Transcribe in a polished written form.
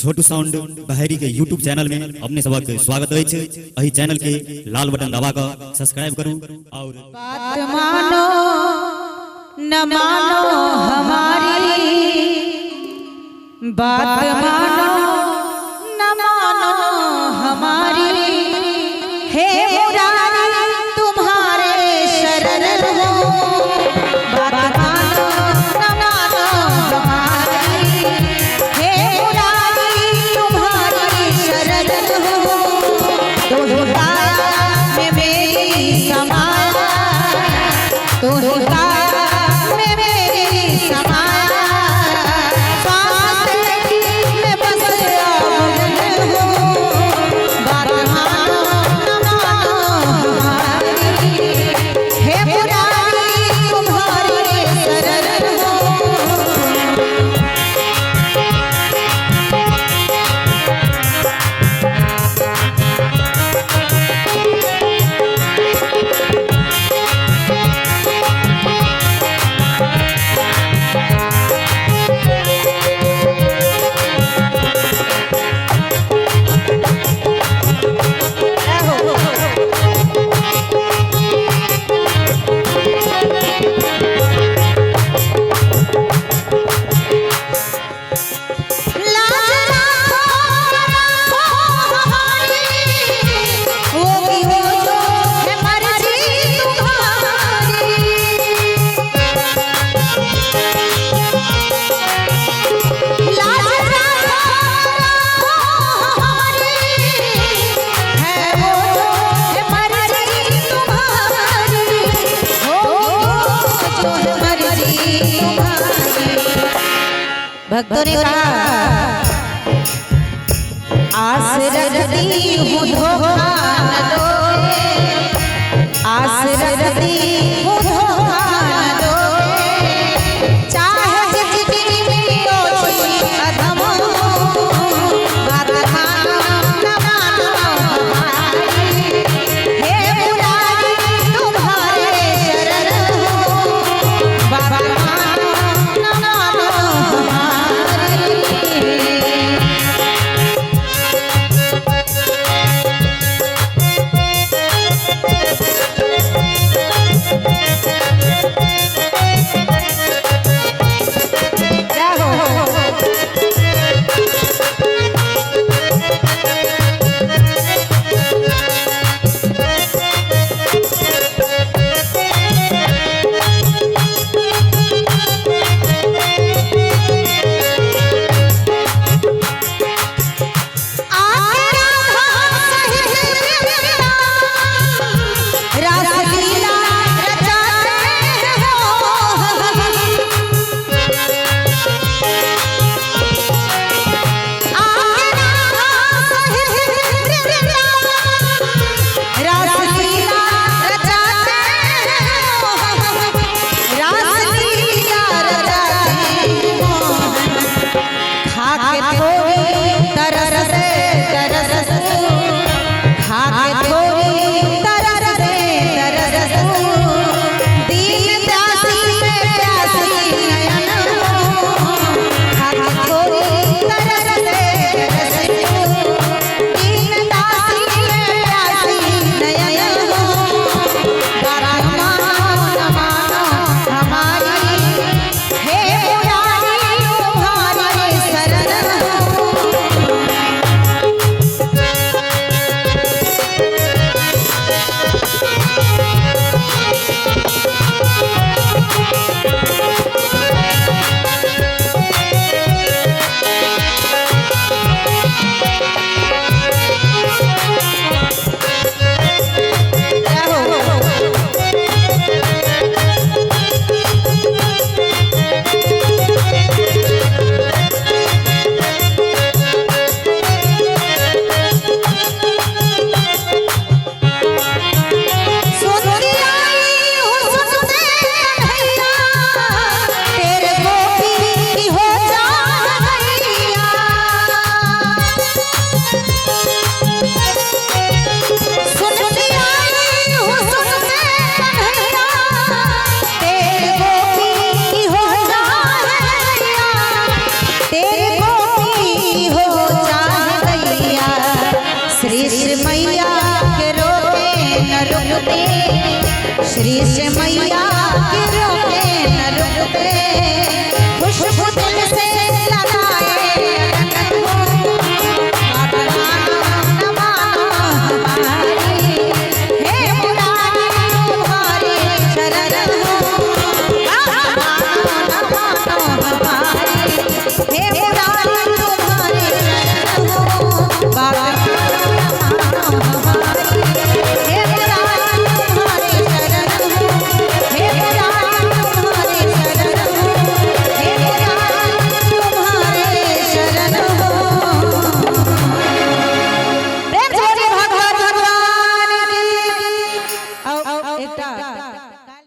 छोटू sound बहरी के YouTube channel में अपने सबक स्वागत है। अही चैनल के लाल बटन दबा कर सब्सक्राइब करूं और बात मानो न मानो हमारी, बात मानो न मानो हमारी, हे मुरारी तुम्हारे शरण हो। बात मानो न मानो हमारी, हे मुरारी तुम्हारी शरण हो। तो में मेरी समाया, तो में मेरी समाया, सांस में बस अब हो। बात मानो न मानो हमारी, हे मुरारी तुम्हारी शरण हो। भक्तों ने कहा आस रखती हूँ धोखा न दोगे, आस रखती हूँ धोखा न दोगे, चाहे जितनी कोई कदम हो। बात मानो न मानो हमारी, हे मुरारी तुम्हारे शरण हो। बात मानो न मानो हमारी। श्री से मैया